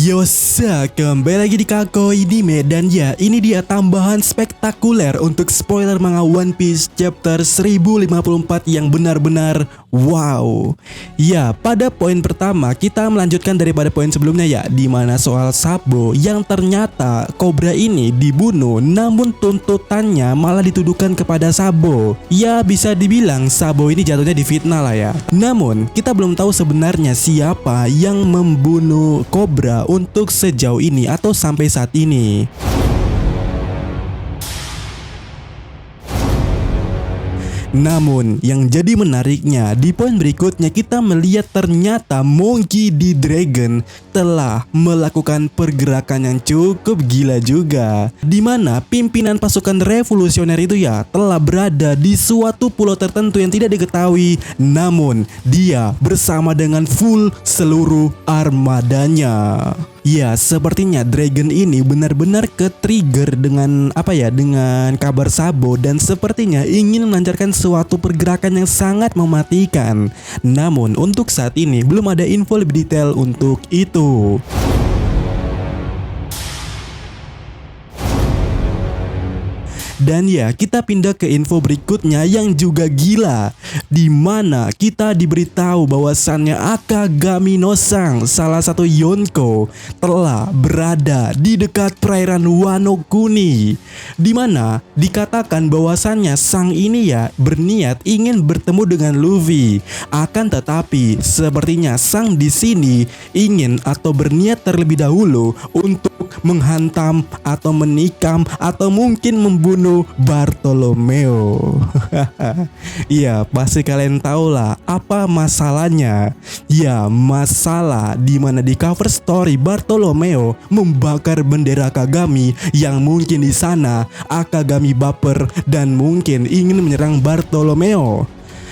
Yosa, kembali lagi di Kakoi Dime. Dan ya, ini dia tambahan spektakuler untuk spoiler manga One Piece chapter 1054 yang benar-benar wow. Ya, pada poin pertama kita melanjutkan daripada poin sebelumnya ya, dimana soal Sabo yang ternyata Cobra ini dibunuh, namun tuntutannya malah dituduhkan kepada Sabo. Ya, bisa dibilang Sabo ini jatuhnya difitnah lah ya. Namun kita belum tahu sebenarnya siapa yang membunuh Cobra untuk sejauh ini atau sampai saat ini. Namun yang jadi menariknya di poin berikutnya kita melihat ternyata Monkey D. Dragon telah melakukan pergerakan yang cukup gila juga, dimana pimpinan pasukan revolusioner itu ya telah berada di suatu pulau tertentu yang tidak diketahui, namun dia bersama dengan full seluruh armadanya. Ya, sepertinya Dragon ini benar-benar ke-trigger dengan dengan kabar Sabo dan sepertinya ingin melancarkan suatu pergerakan yang sangat mematikan. Namun untuk saat ini belum ada info lebih detail untuk itu. Dan ya, kita pindah ke info berikutnya yang juga gila, di mana kita diberitahu bahwasannya Akagami no Sang, salah satu Yonko, telah berada di dekat perairan Wano Kuni, di mana dikatakan bahwasannya Sang ini ya berniat ingin bertemu dengan Luffy. Akan tetapi sepertinya Sang di sini ingin atau berniat terlebih dahulu untuk menghantam atau menikam atau mungkin membunuh Bartolomeo. Iya, pasti kalian tahu lah apa masalahnya. Ya, masalah di mana di cover story Bartolomeo membakar bendera Akagami yang mungkin di sana Akagami baper dan mungkin ingin menyerang Bartolomeo.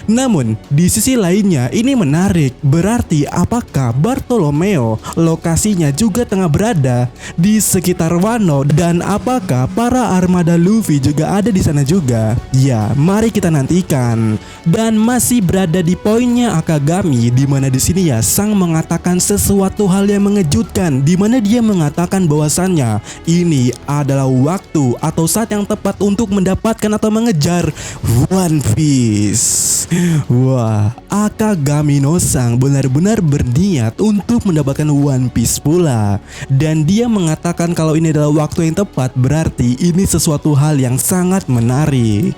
Namun di sisi lainnya ini menarik, berarti apakah Bartolomeo lokasinya juga tengah berada di sekitar Wano dan apakah para armada Luffy juga ada di sana juga? Ya, mari kita nantikan. Dan masih berada di poinnya Akagami, di mana di sini ya Sang mengatakan sesuatu hal yang mengejutkan, di mana dia mengatakan bahwasannya ini adalah waktu atau saat yang tepat untuk mendapatkan atau mengejar One Piece. Wah, Akagami no Sang benar-benar berniat untuk mendapatkan One Piece pula. Dan dia mengatakan kalau ini adalah waktu yang tepat, berarti ini sesuatu hal yang sangat menarik.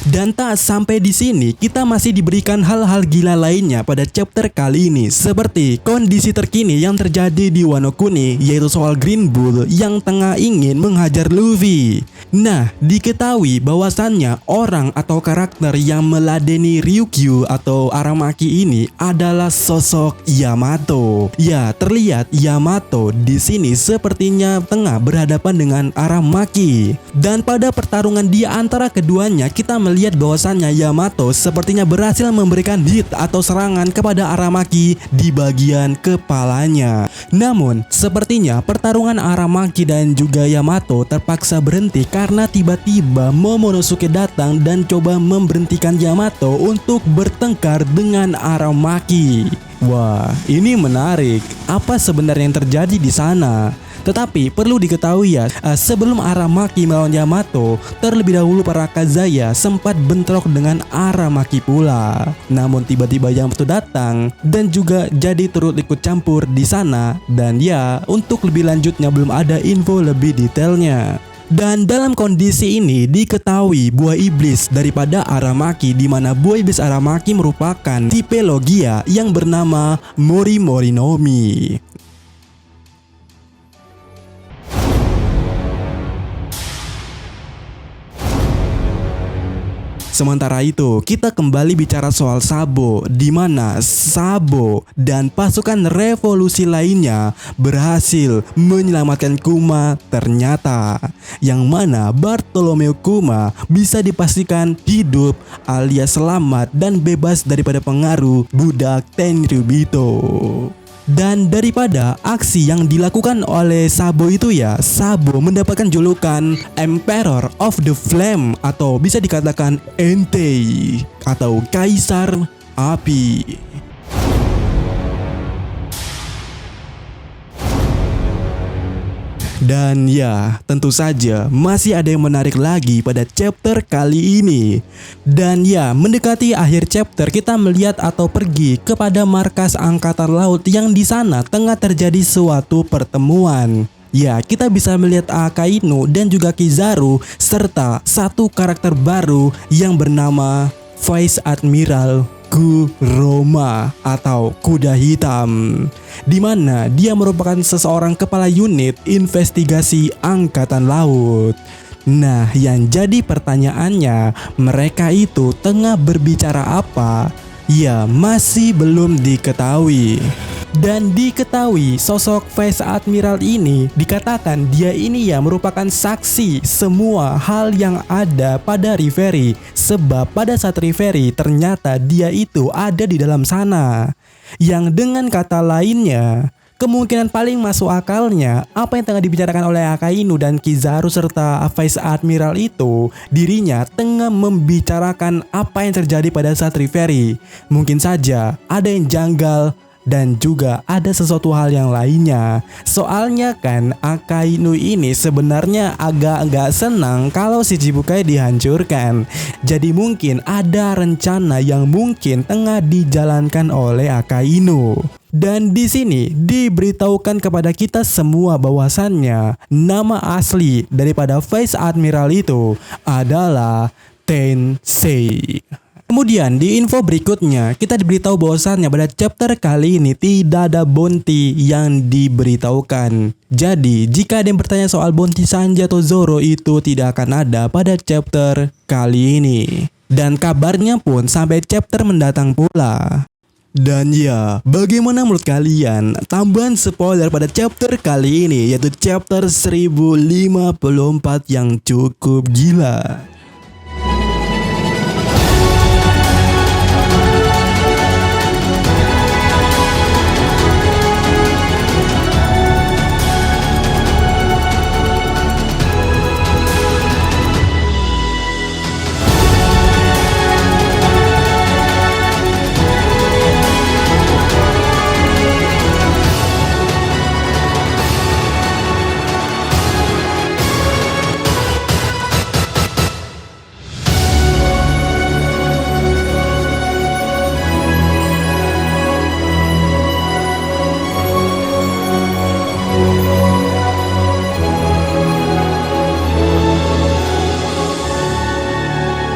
Dan tak sampai di sini, kita masih diberikan hal-hal gila lainnya pada chapter kali ini, seperti kondisi terkini yang terjadi di Wano Kuni, yaitu soal Green Bull yang tengah ingin menghajar Luffy. Nah, diketahui bahwasannya orang atau karakter yang meladeni Ryukyu atau Aramaki ini adalah sosok Yamato. Ya, terlihat Yamato di sini sepertinya tengah berhadapan dengan Aramaki. Dan pada pertarungan di antara keduanya, kita melihat bahwasannya Yamato sepertinya berhasil memberikan hit atau serangan kepada Aramaki di bagian kepalanya. Namun, sepertinya pertarungan Aramaki dan juga Yamato terpaksa berhenti karena tiba-tiba Momonosuke datang dan coba memberhentikan Yamato untuk bertengkar dengan Aramaki. Wah, ini menarik. Apa sebenarnya yang terjadi di sana? Tetapi perlu diketahui ya, sebelum Aramaki melawan Yamato, terlebih dahulu para Kazaya sempat bentrok dengan Aramaki pula. Namun tiba-tiba Yamato datang dan juga jadi turut ikut campur di sana. Dan ya, untuk lebih lanjutnya belum ada info lebih detailnya. Dan dalam kondisi ini diketahui buah iblis daripada Aramaki, di mana buah iblis Aramaki merupakan tipe Logia yang bernama Mori Mori no Mi. Sementara itu, kita kembali bicara soal Sabo, di mana Sabo dan pasukan revolusi lainnya berhasil menyelamatkan Kuma ternyata. Yang mana Bartolomeo Kuma bisa dipastikan hidup alias selamat dan bebas daripada pengaruh budak Tenryubito. Dan daripada aksi yang dilakukan oleh Sabo itu ya, Sabo mendapatkan julukan Emperor of the Flame atau bisa dikatakan Entei atau Kaisar api. Dan ya, tentu saja masih ada yang menarik lagi pada chapter kali ini. Dan ya, mendekati akhir chapter kita melihat atau pergi kepada markas angkatan laut yang di sana tengah terjadi suatu pertemuan. Ya, kita bisa melihat Akainu dan juga Kizaru serta satu karakter baru yang bernama Vice Admiral Kuroma atau kuda hitam, di mana dia merupakan seseorang kepala unit investigasi angkatan laut. Nah, yang jadi pertanyaannya, mereka itu tengah berbicara apa? Ya, masih belum diketahui. Dan diketahui sosok Vice Admiral ini dikatakan dia ini ya merupakan saksi semua hal yang ada pada Reverie. Sebab pada saat Reverie ternyata dia itu ada di dalam sana. Yang dengan kata lainnya, kemungkinan paling masuk akalnya apa yang tengah dibicarakan oleh Akainu dan Kizaru serta Vice Admiral itu, dirinya tengah membicarakan apa yang terjadi pada saat Reverie. Mungkin saja ada yang janggal dan juga ada sesuatu hal yang lainnya. Soalnya kan Akainu ini sebenarnya agak senang kalau Shichibukai dihancurkan. Jadi mungkin ada rencana yang mungkin tengah dijalankan oleh Akainu. Dan di sini diberitahukan kepada kita semua bahwasannya nama asli daripada Vice Admiral itu adalah Tensei. Kemudian di info berikutnya kita diberitahu bahwasannya pada chapter kali ini tidak ada bounty yang diberitahukan. Jadi jika ada yang bertanya soal bounty Sanji atau Zoro itu tidak akan ada pada chapter kali ini. Dan kabarnya pun sampai chapter mendatang pula. Dan ya, bagaimana menurut kalian tambahan spoiler pada chapter kali ini, yaitu chapter 1054 yang cukup gila?